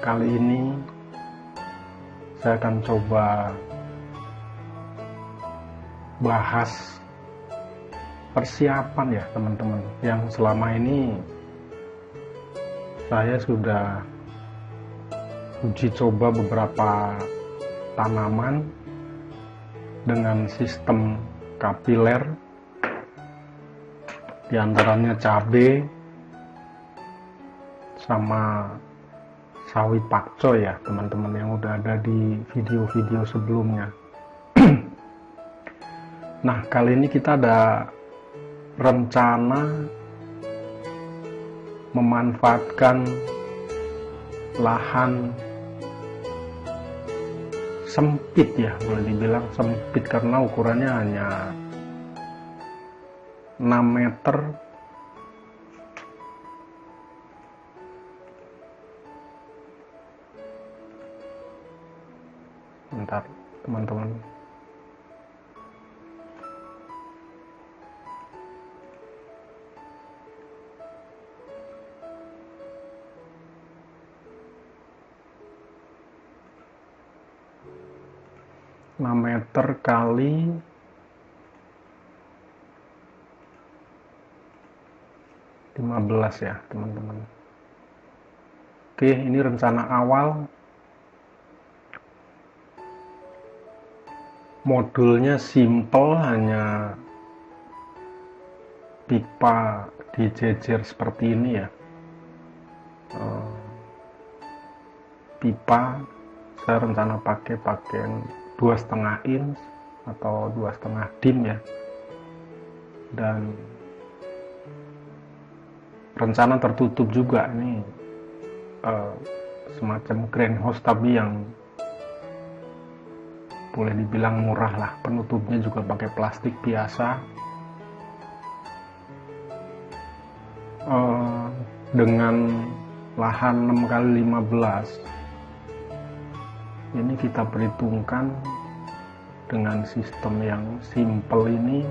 Kali ini saya akan coba bahas persiapan ya teman-teman, yang selama ini saya sudah uji coba beberapa tanaman dengan sistem kapiler, diantaranya cabai sama sawi pakcoy ya teman-teman, yang udah ada di video-video sebelumnya. Nah, kali ini kita ada rencana memanfaatkan lahan sempit ya, boleh dibilang sempit karena ukurannya hanya 6 meter bentar teman-teman. Meter kali 15 ya teman-teman. Oke, ini rencana awal. Modulnya simple, hanya pipa dijejer seperti ini ya. Pipa saya rencana pakai 2,5 inch atau 2,5 dim ya, dan rencana tertutup juga. Ini semacam greenhouse tapi yang boleh dibilang murah lah, penutupnya juga pakai plastik biasa. Dengan lahan 6x15 ini kita perhitungkan dengan sistem yang simple ini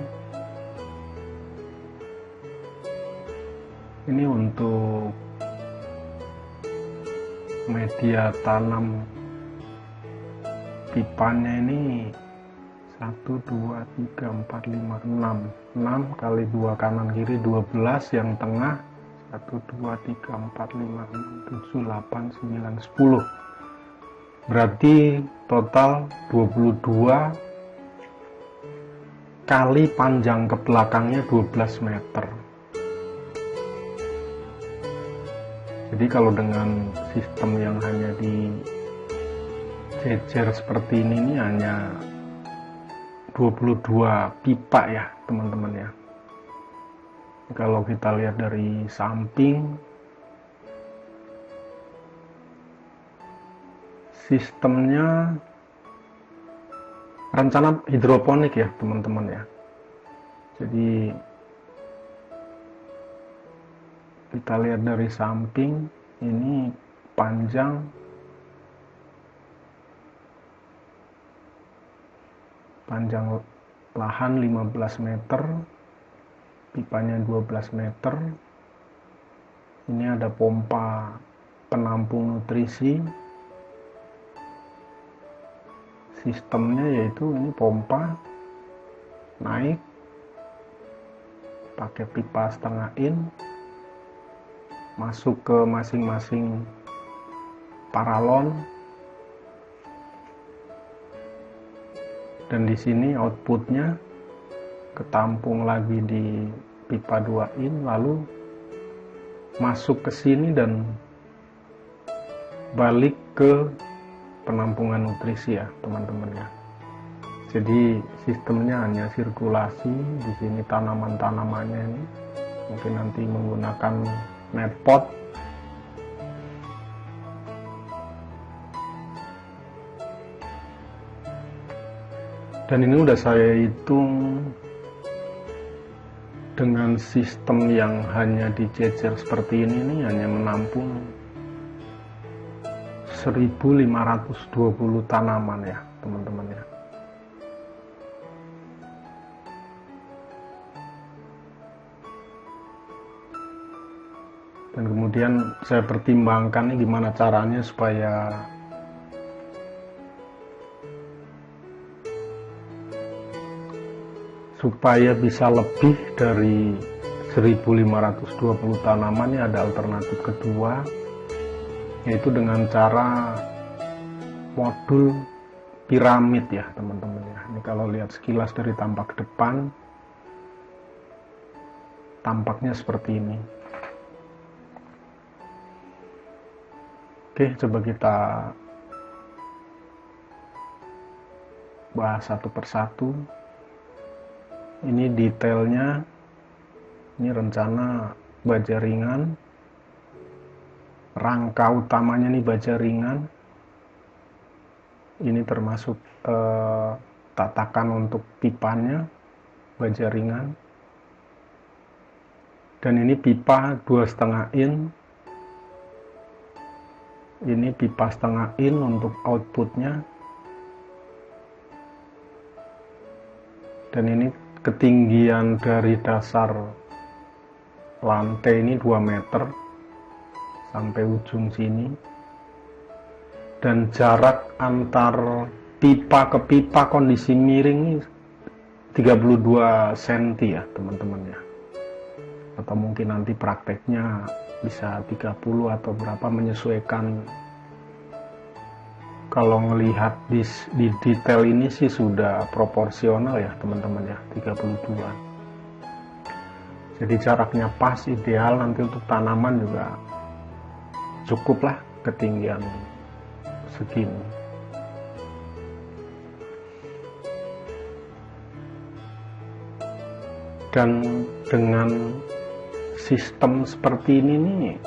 untuk media tanam pipanya ini 1, 2, 3, 4, 5, 6 kali 2 kanan kiri 12, yang tengah 1, 2, 3, 4, 5, 6, 7, 8, 9, 10, berarti total 22 kali panjang ke belakangnya 12 meter. Jadi kalau dengan sistem yang hanya di jejer seperti ini hanya 22 pipa ya teman-teman ya. Kalau kita lihat dari samping, sistemnya rencana hidroponik ya teman-teman ya. Jadi kita lihat dari samping, ini panjang lahan 15 meter, pipanya 12 meter. Ini ada pompa penampung nutrisi. Sistemnya yaitu ini pompa naik pakai pipa 1,5 in, masuk ke masing-masing paralon, dan di sini outputnya ketampung lagi di pipa 2 in, lalu masuk ke sini dan balik ke penampungan nutrisi ya teman-teman ya. Jadi sistemnya hanya sirkulasi. Di sini tanaman-tanamannya ini mungkin nanti menggunakan net pot. Dan ini udah saya hitung dengan sistem yang hanya dijejer seperti ini hanya menampung 1520 tanaman ya teman-teman ya. Dan kemudian saya pertimbangkan nih gimana caranya supaya bisa lebih dari 1520 tanaman. Ini ada alternatif kedua, yaitu dengan cara modul piramid ya teman-teman ya. Ini kalau lihat sekilas dari tampak depan, tampaknya seperti ini. Oke, coba kita bahas satu persatu. Ini detailnya, ini rencana baja ringan, rangka utamanya nih baja ringan. Ini termasuk tatakan untuk pipanya, baja ringan. Dan ini pipa 2,5 in. Ini pipa setengah in untuk outputnya. Dan ini ketinggian dari dasar lantai ini 2 meter sampai ujung sini. Dan jarak antar pipa ke pipa kondisi miring ini 32 cm ya teman-teman ya. Atau mungkin nanti prakteknya bisa 30 atau berapa, menyesuaikan. Kalau ngelihat di detail ini sih sudah proporsional ya teman-teman ya, 32. Jadi jaraknya pas, ideal. Nanti untuk tanaman juga cukuplah ketinggian segini. Dan dengan sistem seperti ini nih,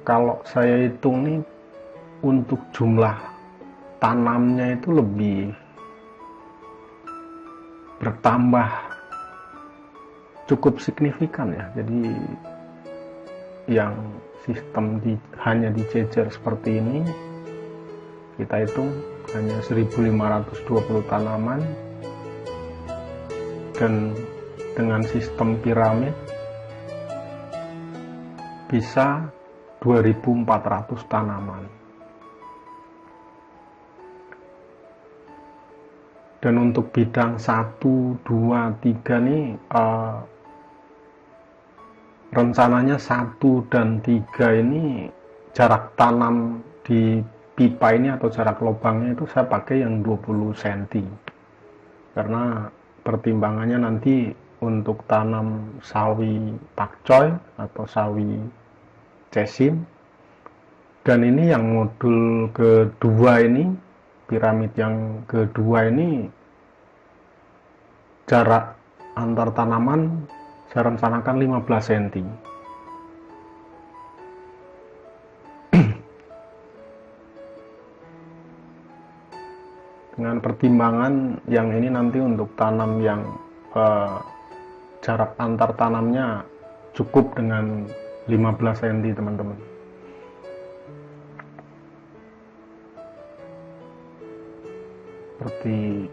kalau saya hitung nih, untuk jumlah tanamnya itu lebih bertambah cukup signifikan ya. Jadi yang sistem hanya dijejer seperti ini, kita hitung hanya 1520 tanaman. Dan dengan sistem piramid bisa 2400 tanaman. Dan untuk bidang 1, 2, 3 nih rencananya 1 dan 3 ini jarak tanam di pipa ini atau jarak lubangnya itu saya pakai yang 20 cm. Karena pertimbangannya nanti untuk tanam sawi pakcoy atau sawi cesim. Dan ini yang modul kedua ini, piramid yang kedua ini, jarak antar tanaman saya rencanakan 15 cm. Dengan pertimbangan yang ini nanti untuk tanam yang jarak antar tanamnya cukup dengan 15 cm teman-teman. Seperti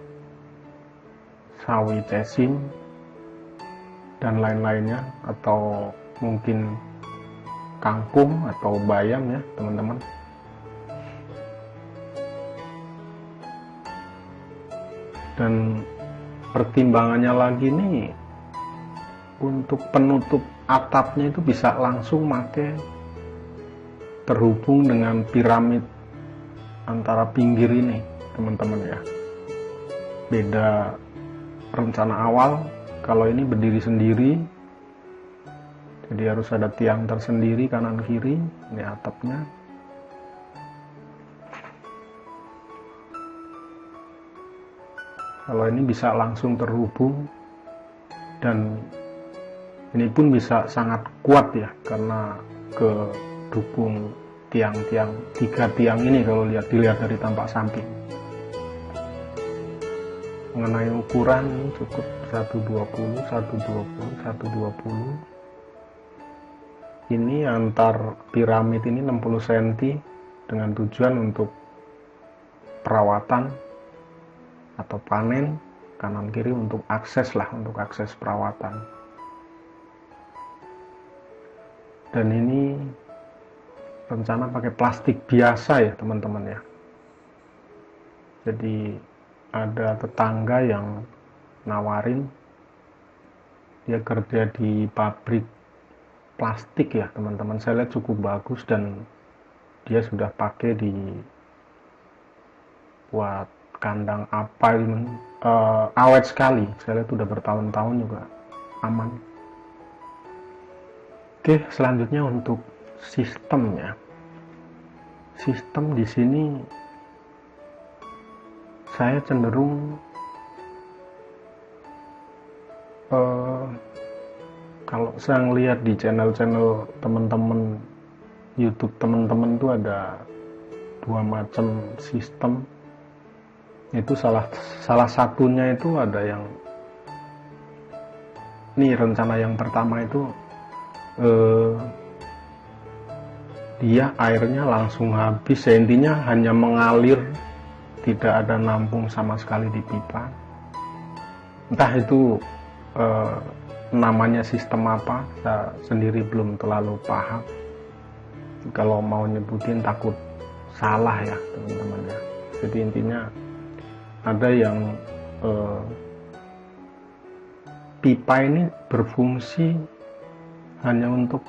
sawi cesim dan lain-lainnya, atau mungkin kangkung atau bayam ya teman-teman. Dan pertimbangannya lagi nih, untuk penutup atapnya itu bisa langsung pakai terhubung dengan piramid antara pinggir ini teman-teman ya. Beda rencana awal, kalau ini berdiri sendiri, jadi harus ada tiang tersendiri kanan kiri. Ini atapnya. Kalau ini bisa langsung terhubung, dan ini pun bisa sangat kuat ya, karena kedukung tiang-tiang, 3 tiang ini kalau dilihat dari tampak samping. Mengenai ukuran ini cukup 120, 120, 120. Ini antar piramid ini 60 cm dengan tujuan untuk perawatan atau panen, kanan kiri untuk akses lah, untuk akses perawatan. Dan ini rencana pakai plastik biasa ya teman-teman ya. Jadi ada tetangga yang nawarin, dia kerja di pabrik plastik ya teman-teman. Saya lihat cukup bagus dan dia sudah pakai di buat kandang apa ini, awet sekali. Saya lihat udah bertahun-tahun juga aman. Oke, selanjutnya untuk sistemnya. Sistem di sini saya cenderung kalau saya ngelihat di channel-channel teman-teman YouTube teman-teman tuh ada dua macam sistem. Itu salah satunya itu ada yang ini rencana yang pertama itu dia airnya langsung habis, intinya hanya mengalir, tidak ada nampung sama sekali di pipa. Entah itu namanya sistem apa, saya sendiri belum terlalu paham. Kalau mau nyebutin takut salah ya teman-teman ya. Jadi intinya ada yang pipa ini berfungsi hanya untuk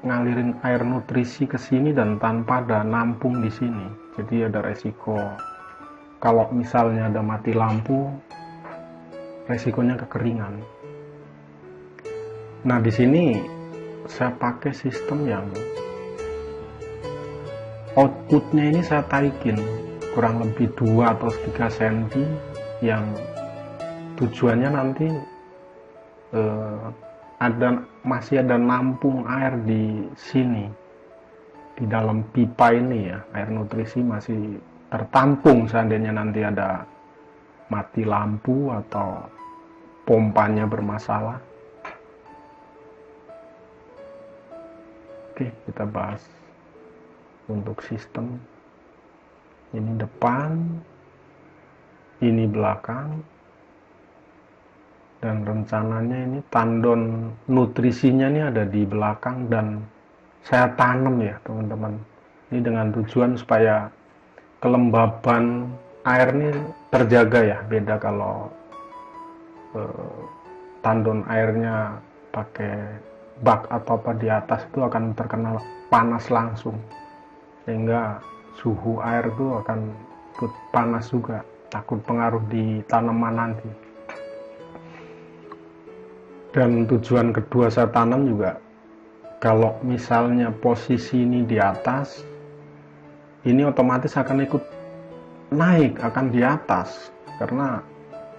ngalirin air nutrisi ke sini dan tanpa ada nampung di sini. Jadi ada resiko kalau misalnya ada mati lampu, resikonya kekeringan. Nah, di sini saya pakai sistem yang outputnya ini saya taikin kurang lebih 2 atau 3 cm, yang tujuannya nanti masih ada nampung air di sini, di dalam pipa ini ya, air nutrisi masih tertampung seandainya nanti ada mati lampu atau pompanya bermasalah. Oke, kita bahas untuk sistem. Ini depan, ini belakang, dan rencananya ini tandon nutrisinya ini ada di belakang dan saya tanam ya teman-teman. Ini dengan tujuan supaya kelembaban air ini terjaga ya. Beda kalau tandon airnya pakai bak atau apa di atas itu akan terkena panas langsung, sehingga suhu air itu akan ikut panas juga, takut pengaruh di tanaman nanti. Dan tujuan kedua saya tanam juga, kalau misalnya posisi ini di atas, ini otomatis akan ikut naik, akan di atas, karena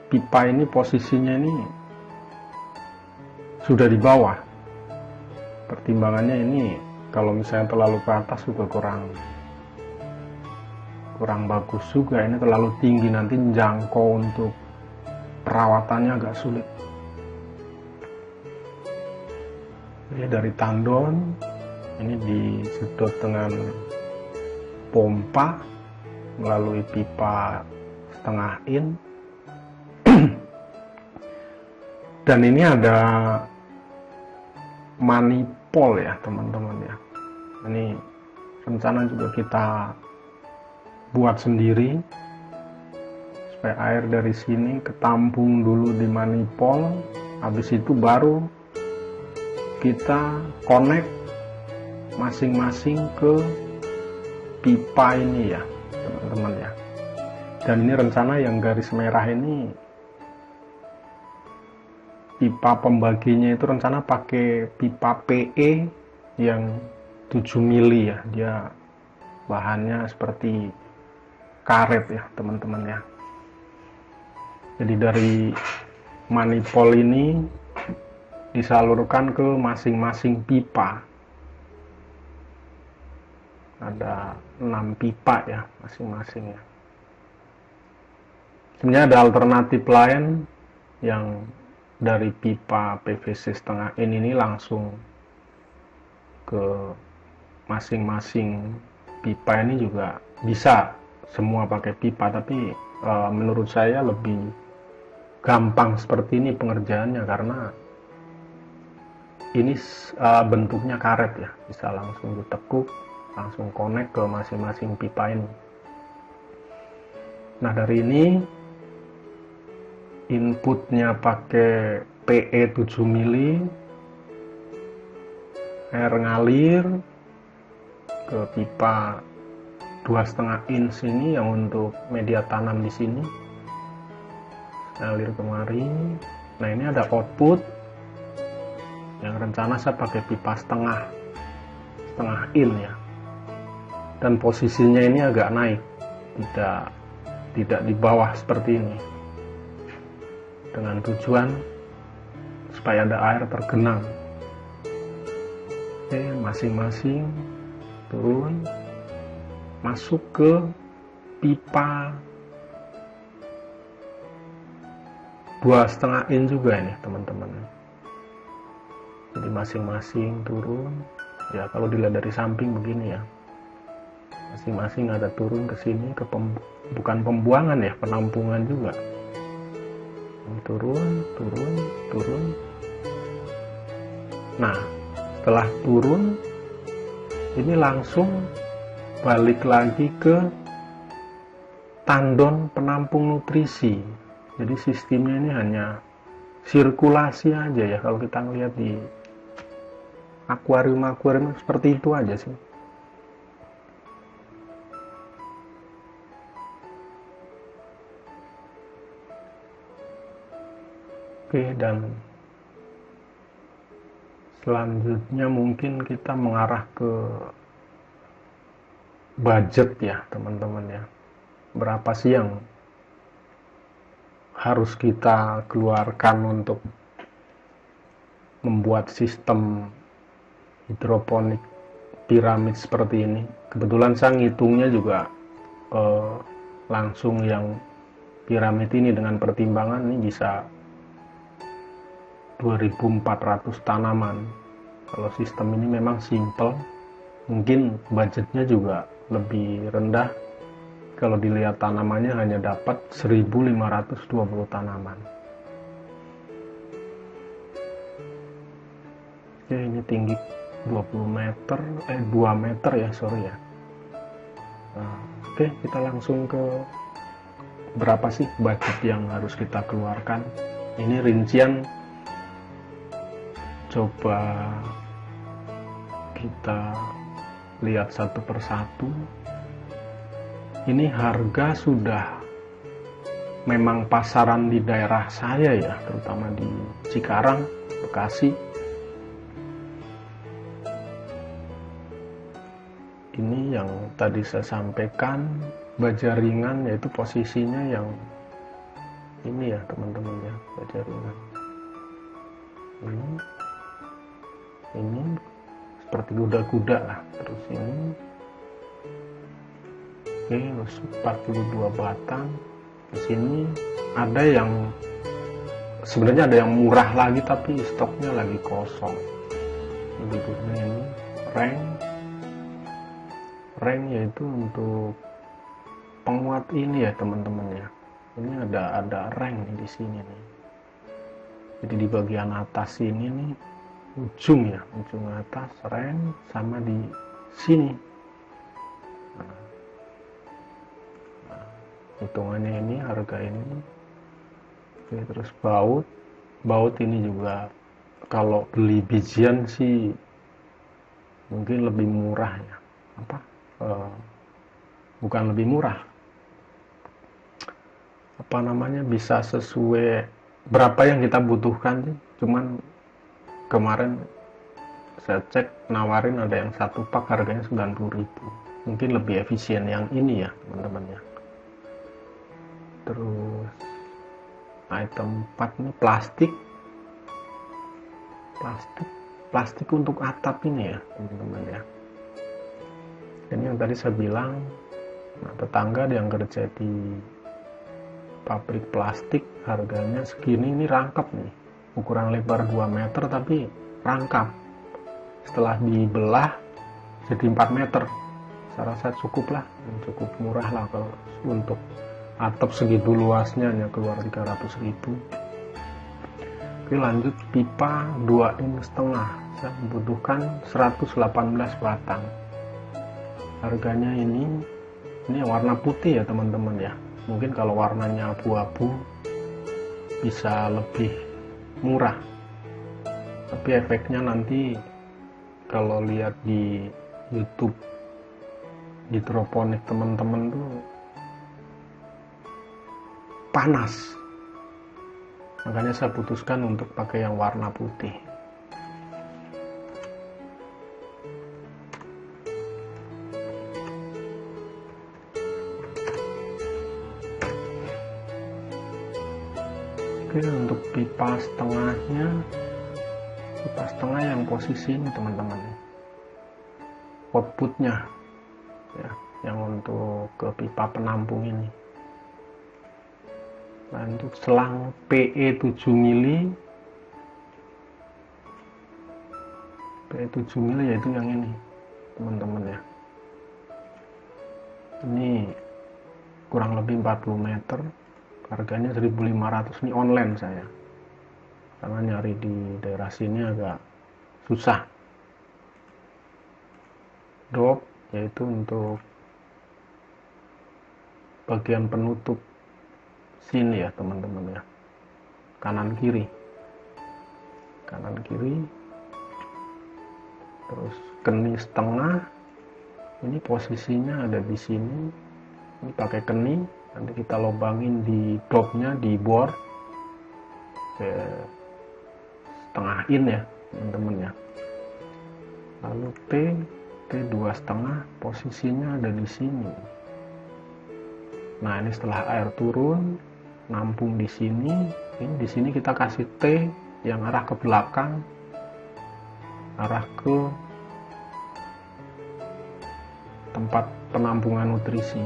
pipa ini posisinya ini sudah di bawah. Pertimbangannya ini kalau misalnya terlalu ke atas juga kurang bagus juga, ini terlalu tinggi nanti jangkau untuk perawatannya agak sulit. Ini dari tandon ini disedot dengan pompa melalui pipa setengah in. Dan ini ada manipul ya teman-teman ya. Ini rencana juga kita buat sendiri supaya air dari sini ketampung dulu di manipul, habis itu baru kita connect masing-masing ke pipa ini ya teman-teman ya. Dan ini rencana yang garis merah ini, pipa pembaginya itu rencana pakai pipa PE yang 7 mili ya, dia bahannya seperti karet ya teman-teman ya. Jadi dari manipul ini disalurkan ke masing-masing pipa, ada 6 pipa ya masing-masing ya. Sebenarnya ada alternatif lain yang dari pipa PVC setengah ini langsung ke masing-masing pipa, ini juga bisa semua pakai pipa, tapi menurut saya lebih gampang seperti ini pengerjaannya, karena ini bentuknya karet ya, bisa langsung ditekuk, langsung connect ke masing-masing pipa ini. Nah, dari ini inputnya pakai PE 7 mili, air ngalir ke pipa 2,5 inch ini yang untuk media tanam di sini, ngalir kemari. Nah, ini ada output yang rencana saya pakai pipa setengah in ya, dan posisinya ini agak naik, tidak di bawah seperti ini, dengan tujuan supaya ada air tergenang. Oke, masing-masing turun masuk ke pipa 2,5 in juga ini teman-teman. Jadi masing-masing turun ya, kalau dilihat dari samping begini ya, masing-masing ada turun ke sini, ke bukan pembuangan ya, penampungan juga. Turun. Nah, setelah turun ini langsung balik lagi ke tandon penampung nutrisi. Jadi sistemnya ini hanya sirkulasi aja ya, kalau kita ngelihat di akuarium seperti itu aja sih. Oke, dan selanjutnya mungkin kita mengarah ke budget ya teman-teman ya. Berapa sih yang harus kita keluarkan untuk membuat sistem hidroponik piramid seperti ini. Kebetulan saya ngitungnya juga langsung yang piramid ini dengan pertimbangan ini bisa 2.400 tanaman. Kalau sistem ini memang simple, mungkin budgetnya juga lebih rendah. Kalau dilihat tanamannya hanya dapat 1.520 tanaman. Oke, ini tinggi 2 meter ya, sorry ya. Nah, oke, kita langsung ke berapa sih budget yang harus kita keluarkan. Ini rincian coba kita lihat satu persatu. Ini harga sudah memang pasaran di daerah saya ya, terutama di Cikarang, Bekasi. Ini yang tadi saya sampaikan, baja ringan, yaitu posisinya yang ini ya teman-teman ya, baja ringan. Ini seperti kuda-kuda lah. Terus ini oke, 42 batang. Di sini ada yang sebenarnya ada yang murah lagi tapi stoknya lagi kosong. Berikutnya ini rank yaitu untuk penguat ini ya teman-teman ya. Ini ada rank di sini nih. Jadi di bagian atas ini nih, ujung atas rank, sama di sini. Nah, hitungannya ini, harga ini. Oke, terus baut ini juga kalau beli bijian sih mungkin lebih murah ya. Bukan lebih murah, bisa sesuai berapa yang kita butuhkan sih. Cuman kemarin saya cek nawarin ada yang satu pak harganya 90.000. Mungkin lebih efisien yang ini ya teman-teman ya. Terus item 4 ini plastik untuk atap ini ya teman-teman ya. Ini yang tadi saya bilang, nah, tetangga yang kerja di pabrik plastik harganya segini, ini rangkap nih, ukuran lebar 2 meter tapi rangkap. Setelah dibelah jadi 4 meter, saya rasa cukup murah lah kalau untuk atap segitu luasnya, hanya keluar 300.000. Oke, lanjut pipa 2,5 in. Saya membutuhkan 118 batang. Harganya ini warna putih ya teman-teman ya. Mungkin kalau warnanya abu-abu bisa lebih murah, tapi efeknya nanti kalau lihat di YouTube hidroponik teman-teman tuh panas, makanya saya putuskan untuk pakai yang warna putih. Oke, untuk pipa setengahnya, pipa setengah yang posisi ini teman-teman, outputnya ya, yang untuk ke pipa penampung ini. Nah, untuk selang PE 7 mili, PE 7 mili yaitu yang ini teman-teman ya. Ini kurang lebih 40 meter, harganya 1.500. Ini online saya, karena nyari di daerah sini agak susah. Dop yaitu untuk bagian penutup sini ya teman-teman ya, kanan kiri, terus keni setengah. Ini posisinya ada di sini, ini pakai keni, nanti kita lubangin di dopnya, di bor ke setengah in ya teman-teman ya. Lalu T 2,5, posisinya ada di sini. Nah, ini setelah air turun nampung di sini. Ini di sini kita kasih T yang arah ke belakang, arah ke tempat penampungan nutrisi.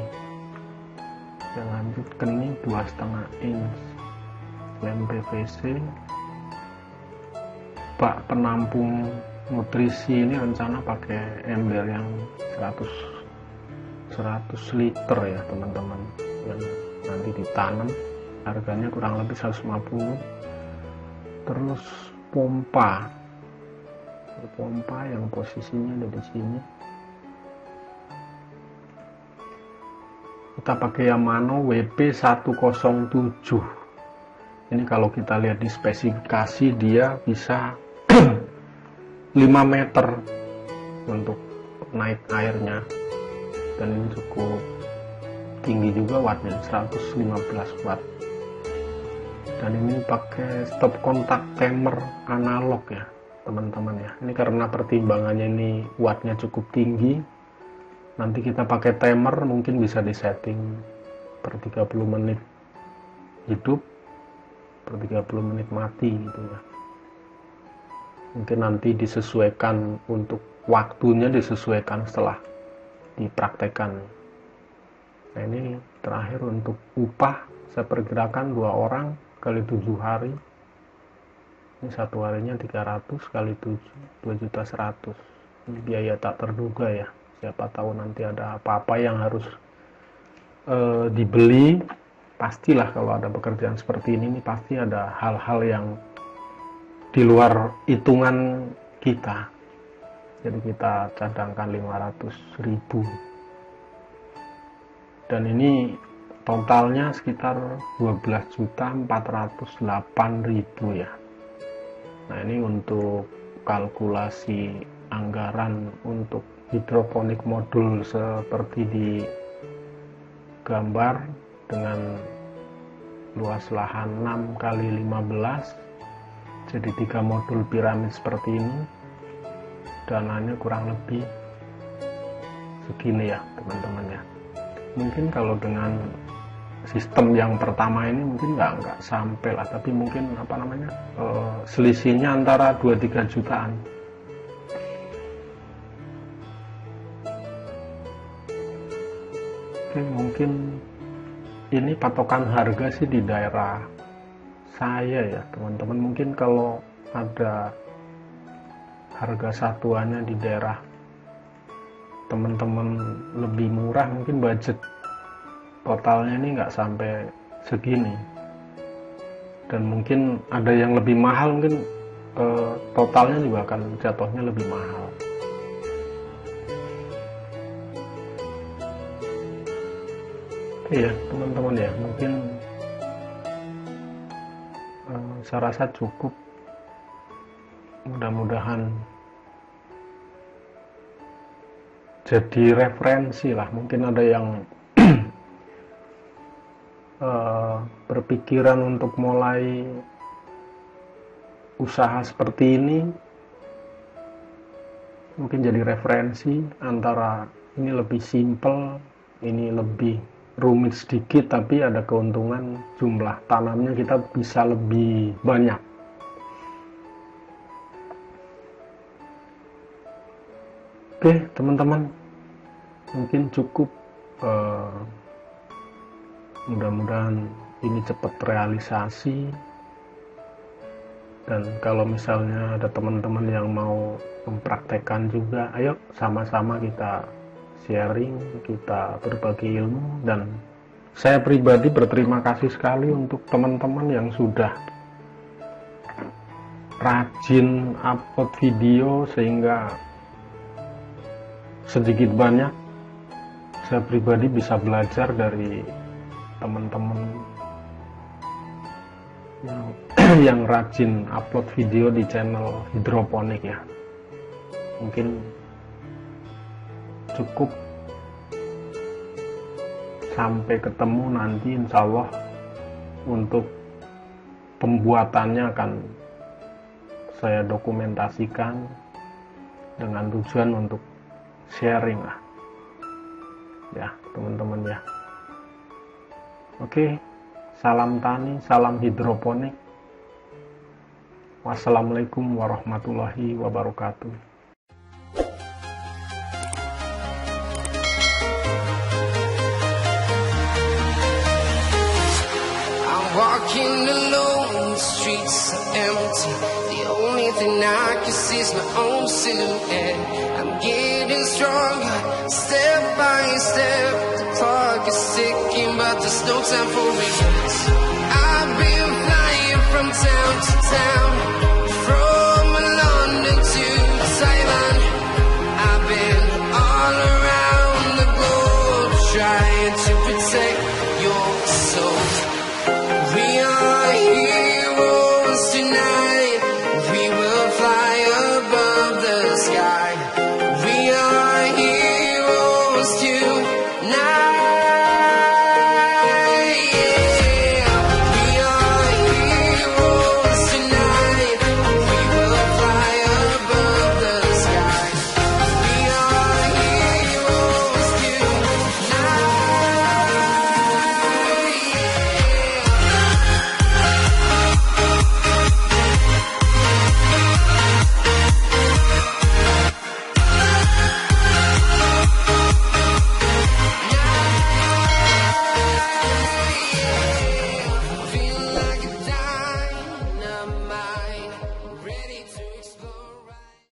Dan lanjut keni 2,5 inch, lem PVC. Bak penampung nutrisi ini rencana pakai ember yang 100 liter ya teman-teman, yang nanti ditanam. Harganya kurang lebih 150. Terus pompa yang posisinya ada di sini. Kita pakai Yamano WP107. Ini kalau kita lihat di spesifikasi dia bisa 5 meter untuk naik airnya, dan ini cukup tinggi juga wattnya, 115 watt. Dan ini pakai stop kontak timer analog ya teman-teman ya. Ini karena pertimbangannya ini wattnya cukup tinggi, nanti kita pakai timer mungkin bisa disetting per 30 menit hidup, per 30 menit mati gitu ya. Mungkin nanti disesuaikan, untuk waktunya disesuaikan setelah dipraktekkan. Nah, ini terakhir untuk upah, saya perkirakan 2 orang kali 7 hari. Ini satu harinya 300 kali 7, 2.100.000. Ini biaya tak terduga ya. Siapa tahu nanti ada apa-apa yang harus dibeli. Pastilah kalau ada pekerjaan seperti ini pasti ada hal-hal yang di luar hitungan kita. Jadi kita cadangkan 500.000. Dan ini totalnya sekitar 12.408.000 ya. Nah, ini untuk kalkulasi anggaran untuk hidroponik modul seperti di gambar, dengan luas lahan 6 kali 15, jadi 3 modul piramid seperti ini. Dananya kurang lebih segini ya teman-teman ya. Mungkin kalau dengan sistem yang pertama ini mungkin nggak sampai lah, tapi mungkin selisihnya antara 2-3 jutaan. Oke, mungkin ini patokan harga sih di daerah saya ya teman-teman. Mungkin kalau ada harga satuannya di daerah teman-teman lebih murah, mungkin budget totalnya ini nggak sampai segini. dan mungkin ada yang lebih mahal, mungkin totalnya juga akan jatuhnya lebih mahal. Iya teman-teman ya, mungkin saya rasa cukup. Mudah-mudahan jadi referensi lah. Mungkin ada yang berpikiran untuk mulai usaha seperti ini, mungkin jadi referensi antara ini lebih simple, ini lebih rumit sedikit, tapi ada keuntungan jumlah tanamnya kita bisa lebih banyak. Oke teman-teman, mungkin cukup. Mudah-mudahan ini cepat realisasi, dan kalau misalnya ada teman-teman yang mau mempraktekkan juga, ayo sama-sama kita sharing, kita berbagi ilmu. Dan saya pribadi berterima kasih sekali untuk teman-teman yang sudah rajin upload video, sehingga sedikit banyak saya pribadi bisa belajar dari teman-teman yang rajin upload video di channel hidroponik ya. Mungkin cukup, sampai ketemu nanti insya Allah. Untuk pembuatannya akan saya dokumentasikan dengan tujuan untuk sharing lah ya teman-teman ya. Oke, salam tani, salam hidroponik. Wassalamualaikum warahmatullahi wabarakatuh. I'm walking alone, the streets are empty. The only thing I can see is my own silhouette. I'm getting stronger, step by step. The clock is ticking, but there's no time for regrets. I've been flying from town to town.